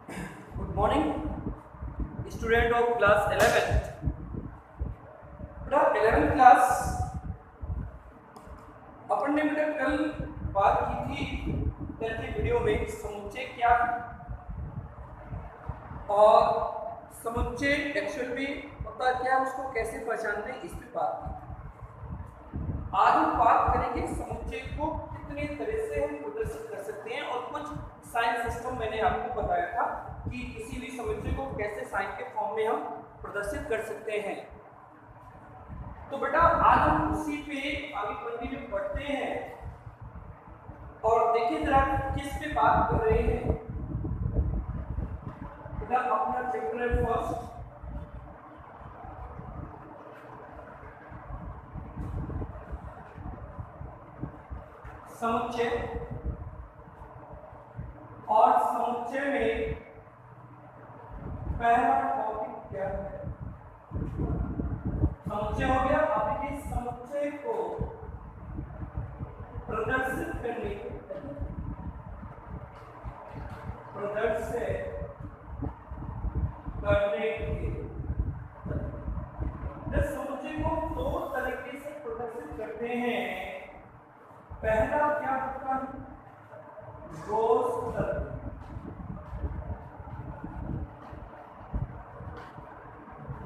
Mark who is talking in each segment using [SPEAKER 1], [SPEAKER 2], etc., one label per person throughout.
[SPEAKER 1] Good morning student of class 11th। बेटा 11th class अपन ने बेटा कल बात की थी कल की वीडियो में समुच्चय क्या है और समुच्चय एक्चुअल में होता क्या है, उसको कैसे पहचानते हैं, इस पे बात की थी। आज हम बात करेंगे समुच्चय को कितने तरह से हम प्रदर्शित कर सकते हैं और कुछ साइन सिस्टम मैंने आपको बताया था कि किसी भी समुच्चय को कैसे साइन के फॉर्म में हम प्रदर्शित कर सकते हैं। तो बेटा आज हम उसी पे आगे कंटिन्यू बढ़ते हैं और देखिए जरा किस पे बात कर रहे हैं। बेटा अपना चैप्टर है फर्स्ट, समुच्चय। और समुच्चय में पहला टॉपिक क्या है? समुच्चय हो गया। आपके समुच्चय को प्रदर्शित करने के समुच्चय को दो तरीके से प्रदर्शित करते हैं। पहला क्या होता है? रोस्टर।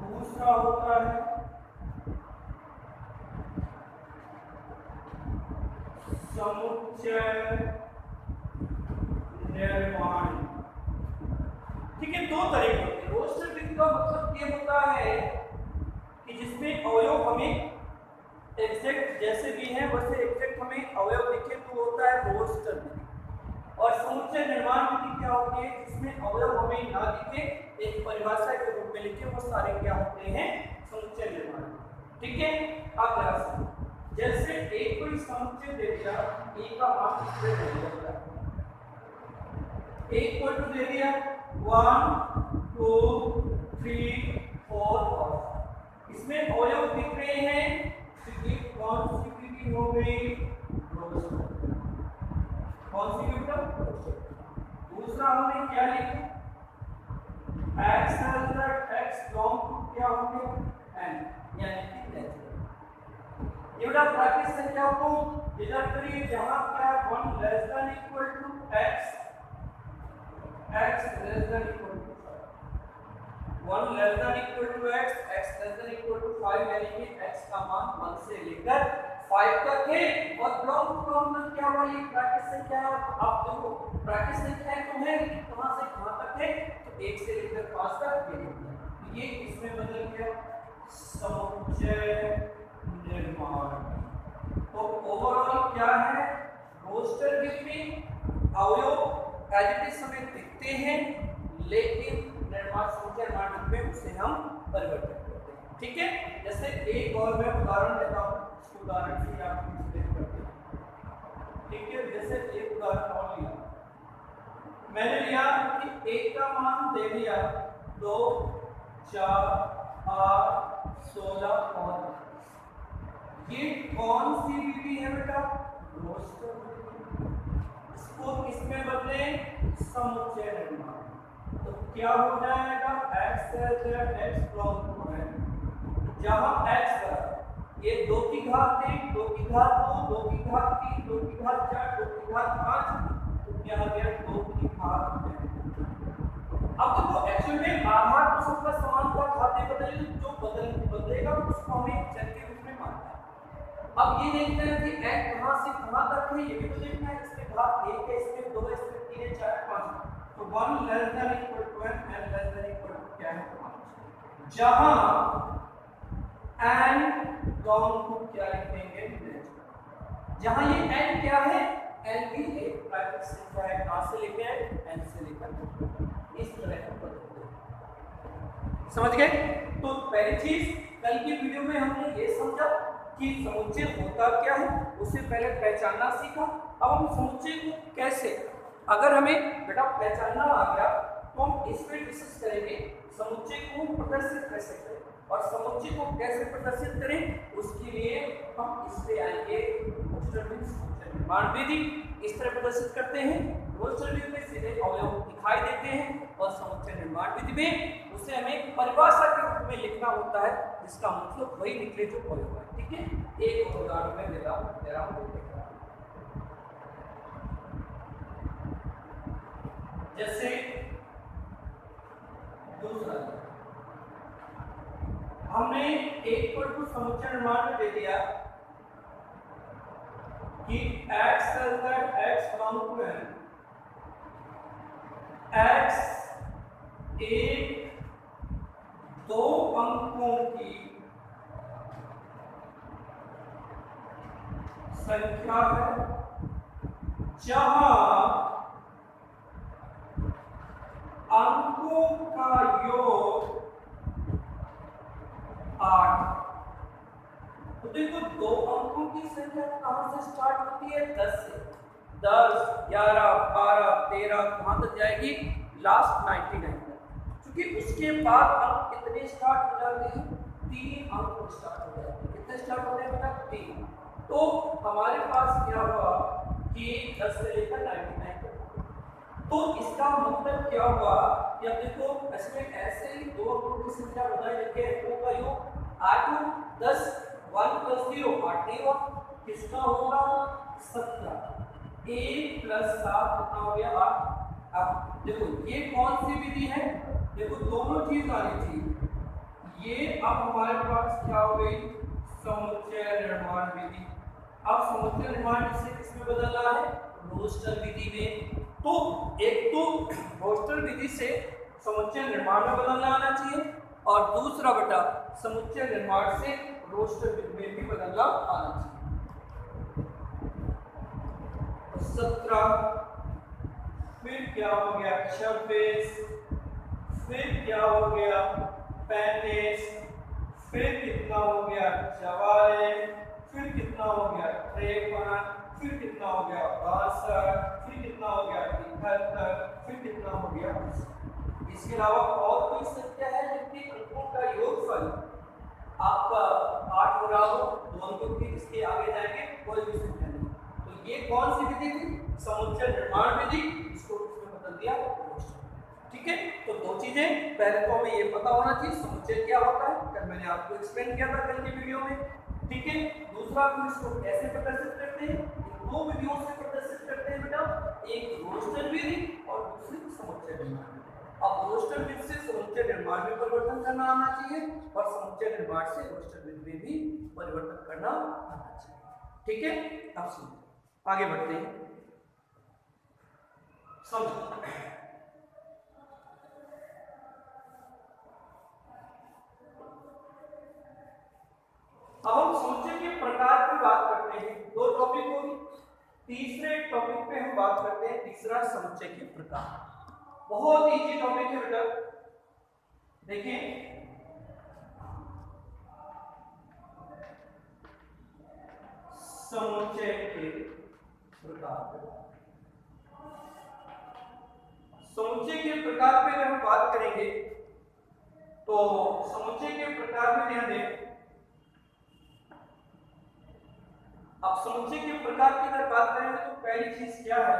[SPEAKER 1] दूसरा होता है समुच्चय निर्माण। ठीक है, दो तरीके होते हैं। रोस्टर विधि का मतलब ये होता है कि जिसमें अवयव हमें एग्जैक्ट जैसे भी हैं वैसे एग्जैक्ट हमें अवयव दिखे तो होता है रोस्टर विधि। और समुच्चय निर्माण विधि क्या होती है? जिसमें अवयव हमें ना दिखे, एक परिभाषा के रूप में लिखे, वो सारे क्या होते हैं? समुच्चय निर्माण। ठीक है, अब जरा सुनो। जैसे एक कोई समुच्चय दे दिया, ए का मान कितने दे दिया? एक को दे दिया 1 2 3 4 5। इसमें अवयव दिख रहे हैं तो ये कौन सी विधि हो गई? रोस्टर। कौन सी विधि? दूसरा हमने क्या लिखा? x x बिलोंग टू क्या हो गया? n, यानी कि नेचुरल। ये बेटा प्राकृतिक संख्या को डिनोट करिए जहां क्या 1 less than equal to x, x less than equal to 1 less than equal to x, x less than equal to 5, यानी कि x का मान 1 से लेकर 5 तक है। और बिलोंग टू मतलब क्या हुआ? ये प्राकृतिक संख्या है। आप देखो प्राकृतिक संख्याएं तो है लेकिन कहां से कहां तक है? तो 1 से लेकर 5 तक ये इसमें बदल गया समुच्चय निर्माण। तो ओवरऑल क्या है? रोस्टर विधि में अवयव एज इट इज हमें दिखते हैं लेकिन निर्माण समुच्चय निर्माण में उसे हम परिवर्तित करते हैं। ठीक है, जैसे एक और मैं उदाहरण देता हूं, इस उदाहरण से आप एक्सप्लेन करते हैं। ठीक है, जैसे एक उदाहरण और लिया मैंने, लिया कि एक का मान दे दिया 2 4 8 16 और ये कौन सी विधि है बेटा? रोस्टर विधि। इसको किसमें बदले? समुच्चय निर्माण। तो क्या हो जाएगा? x x belong to n, जहां x बराबर ये 2 की घात 1 2 की घात 2 2 की घात 3 2 की घात 4 2 की घात 5, तो क्या हो गया? 2 की घात 10। अब देखो एक्चुअल में आधार तो सबका समान था, घातें बदलेगी, जो बदलेगा उसको हमें चर के रूप में मानना है। अब ये देखना है कि n कहां से कहां तक है, ये भी तो देखना है। इसमें घात 1 है, इसमें 2 है, इसमें 3 है, 4 है, 5। तो 1 less than equal to n, n less than equal to क्या है? 5। जहां n डाउन टू क्या लिखेंगे? जहां ये n क्या है? n भी एक प्राकृतिक संख्या है। कहां से लेके आए? n से लेकर इस तरह का बदलते हैं। समझ गए? तो पहली चीज कल की वीडियो में हमने ये समझा कि समुच्चय होता क्या है, उसे पहले पहचानना सीखा। अब हम समुच्चय को कैसे, अगर हमें बेटा पहचानना आ गया तो हम इस पे डिस्कस करेंगे समुच्चय को प्रदर्शित कैसे करें और समुच्चय को कैसे प्रदर्शित करें। उसके लिए हम इस पे आएंगे रोस्टर निर्माण विधि। इस तरह प्रदर्शित करते हैं। रोस्टर विधि में सीधे अवयव दिखाई देते हैं और निर्माण विधि में उसे हमें परिभाषा के रूप में लिखना होता है, जिसका मतलब वही निकले जो अवयव है। ठीक है, एक और उदाहरण में दे रहा हूं। जैसे दूसरा हमने एक पर कुछ समुच्चय निर्माण में दे दिया कि x एक दो अंकों की संख्या है जहां अंकों का योग 8। तो देखो दो अंकों की संख्या कहां से स्टार्ट होती है? 10 से। 10, 11, 12, 13 कहां तक जाएगी? लास्ट 99 तक। क्योंकि उसके बाद अंक कितने स्टार्ट हो जाते हैं? 3 अंक स्टार्ट हो जाते हैं। कितने स्टार्ट होते हैं बेटा? 3। तो हमारे पास क्या हुआ कि 10 से लेकर 99 तक। तो इसका मतलब क्या हुआ? या देखो इसमें ऐसे ही दो अंकों की संख्या बताई जाती है, अंकों का योग 8, 10, 1 + 0 8 नहीं हुआ, किसका होगा? 17। 1 + 7 कितना हो गया? 8। अब देखो ये कौन सी विधि है? देखो दोनों चीज आनी चाहिए। ये अब हमारे पास क्या हो गई? समुच्चय निर्माण विधि। अब समुच्चय निर्माण विधि किसमें बदलना है? रोस्टर विधि में। तो एक तो रोस्टर विधि से समुच्चय निर्माण में बदलना आना चाहिए, और दूसरा बेटा समुच्चय निर्माण से रोस्टर विधि में भी बदलना आना चाहिए। 17, फिर क्या हो गया? 26, फिर क्या हो गया? 35, फिर कितना हो गया? 44, फिर कितना हो गया? 53, फिर कितना हो गया? 62, फिर कितना हो गया? 71, फिर कितना हो गया? इसके अलावा और कोई संख्या है जिनके अंकों का योगफल आपका 8 हो रहा हो? दो अंकों की, इसके आगे जाएंगे कोई भी संख्या नहीं। तो ये कौन सी विधि थी? समुच्चय निर्माण विधि। इसको इसमें बदल दिया रोस्टर। ठीक है, तो दो चीजें, पहले तो हमें ये पता होना चाहिए समुच्चय क्या होता है, कल मैंने आपको एक्सप्लेन किया था कल की वीडियो में। ठीक है, दूसरा हम इसको कैसे प्रदर्शित करते हैं? इन दो विधियों से प्रदर्शित करते हैं बेटा, एक रोस्टर विधि और दूसरी समुच्चय निर्माण। अब रोस्टर विधि से समुच्चय निर्माण में परिवर्तन करना आना चाहिए, और समुच्चय निर्माण से रोस्टर विधि में भी परिवर्तन करना आना चाहिए। ठीक है, अब सुनिए आगे बढ़ते हैं। समझो अब हम समुच्चय के प्रकार की बात करते हैं। दो टॉपिक होगी, तीसरे टॉपिक पे हम बात करते हैं तीसरा समुच्चय के प्रकार। बहुत इजी टॉपिक है बेटा। देखिए समुच्चय के प्रकार, समुच्चय के प्रकार पे जब हम बात करेंगे तो समुच्चय के प्रकार में ध्यान दें। अब समुच्चय के प्रकार की अगर बात करेंगे तो पहली चीज क्या है?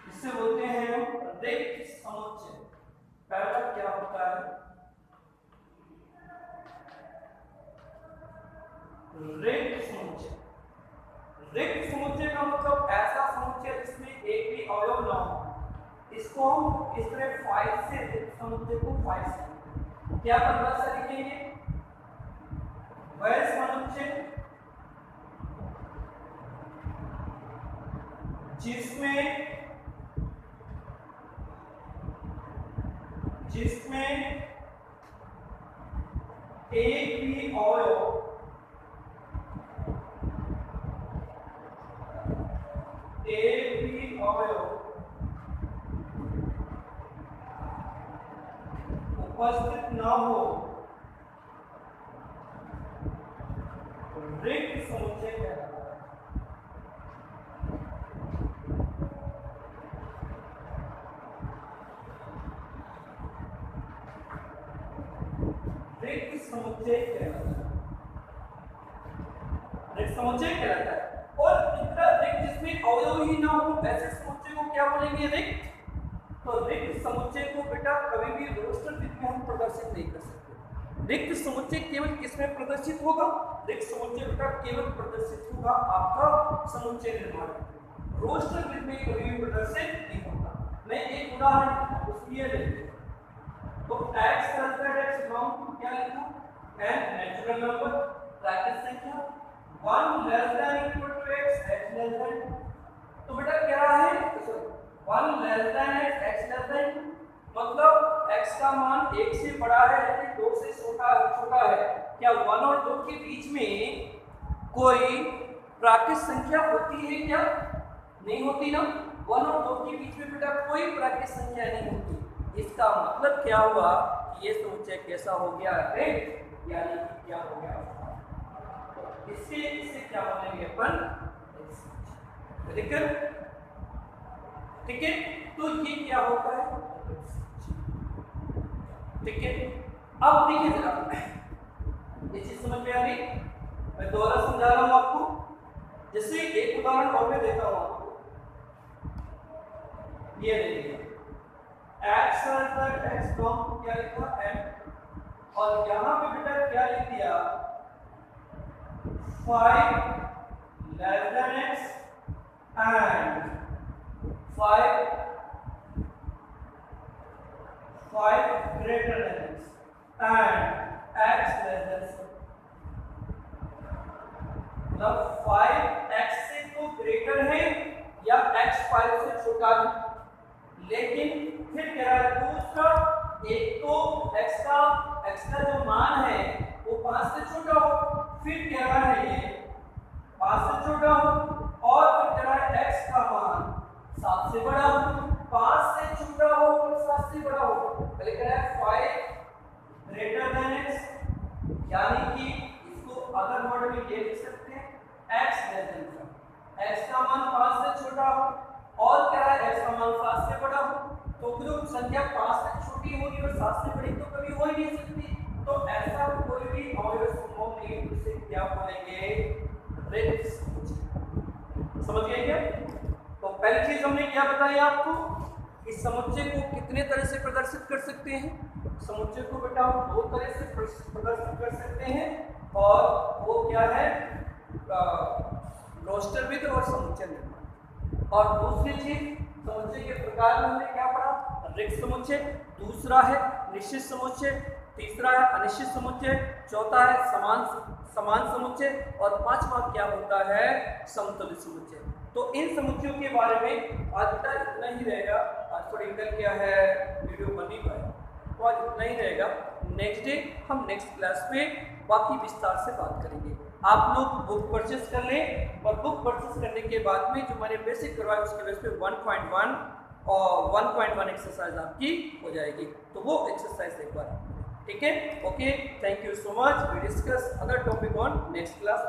[SPEAKER 1] इसे बोलते हैं रिक्त समुच्चय। पहला क्या होता है? रिक्त समुच्चय। रिक्त समुच्चय का मतलब ऐसा समुच्चय जिसमें एक भी अवयव ना हो। इसको हम इस तरह फाइल से रिक्त समुच्चय को फाइल से क्या परिभाषा लिखेंगे? वह समुच्चय जिसमें एक भी अवयव उपस्थित ना हो, रिक्त समुच्चय कहलाता है। रिक्त समुच्चय कहलाता है। रिक्त समुच्चय कहलाता है। और इतना रिक्त जिसमें अवयव ही ना हो ऐसे समुच्चय को क्या बोलेंगे? रिक्त तो रिक्त समुच्चय को बेटा कभी भी रोस्टर वृत्त में हम प्रदर्शित नहीं कर सकते। रिक्त समुच्चय केवल किसमें प्रदर्शित होगा? रिक्त समुच्चय बेटा केवल प्रदर्शित होगा आपका समुच्चय निर्माण में, रोस्टर वृत्त में कभी भी प्रदर्शित नहीं होगा। मैं एक उदाहरण उसके लिए लेते हैं, तो x = x लॉन्ग क्या लिखा? n नेचुरल नंबर, प्राकृत संख्या 1 ≤ x, x तो बेटा क्या है? 1 x, x मतलब x का मान 1 से बड़ा है लेकिन 2 से छोटा है। क्या 1 और 2 के बीच में कोई प्राकृत संख्या होती है क्या? नहीं होती ना। 1 और 2 के बीच में बेटा कोई प्राकृत संख्या नहीं होती। इसका मतलब क्या हुआ कि ये समुच्चय कैसा हो गया है, यानी कि क्या हो गया, इससे क्या बोलेंगे अपन? ठीक है, तो ये क्या होता है? ठीक है, अब देखिए जरा ये चीज समझ में आ गई? मैं दोबारा समझा रहा हूं आपको। जैसे एक उदाहरण और मैं देता हूं आपको, ये देखिए x लॉन्ग क्या लिखा? m, और यहां पे बेटा क्या लिख दिया? 5 x and 5 greater than x and x less than 7। मतलब 5x से तो ग्रेटर है या x 5 से छोटा है, लेकिन फिर क्या है दूसरा, एक तो x का जो मान है वो 5 से छोटा हो, फिर क्या है ये 5 से छोटा हो, और फिर क्या है x का मान 7 से बड़ा हो, 5 से छोटा हो और 7 से बड़ा हो। पहले क्या है 5 ग्रेटर देन x, यानी कि इसको अदर वर्ड में ये लिख सकते हैं x लेस देन 7, x का मान 5 से छोटा हो और क्या है x का मान 7 से बड़ा हो। तो जो संख्या 5 से छोटी होगी और 7 से बड़ी तो कभी हो ही नहीं सकती, तो ऐसा कोई भी अवयव संभव नहीं, इसे क्या बोलेंगे? रिक्त समुच्चय। समझ गए क्या? तो पहली चीज हमने क्या बताई आपको, इस समुच्चय को कितने तरह से प्रदर्शित कर सकते हैं? समुच्चय को बेटा हम 2 तरह से प्रदर्शित कर सकते हैं, और वो क्या है? रोस्टर वृत्त और समुच्चय निर्माण। और दूसरी चीज समुच्चय के प्रकार में हमने क्या पढ़ा? रिक्त समुच्चय, दूसरा है निश्चित समुच्चय, तीसरा है अनिश्चित समुच्चय, चौथा है समान समुच्चय, और पांचवा क्या होता है? समतुल्य समुच्चय। तो इन समुच्चयों के बारे में आज बेटा इतना ही रहेगा। आज थोड़ी कल क्या है वीडियो बन नहीं पाया, तो आज इतना ही रहेगा। नेक्स्ट डे हम नेक्स्ट क्लास में बाकी विस्तार से बात करेंगे। आप लोग बुक परचेस कर लें, और बुक परचेस करने के बाद में जो मैंने बेसिक करवाया उसके बेस पे 1.1 और 1.1 एक्सरसाइज आपकी हो जाएगी, तो वो एक्सरसाइज एक बार, ठीक है? Okay, thank you so much. We discuss other topic on next class.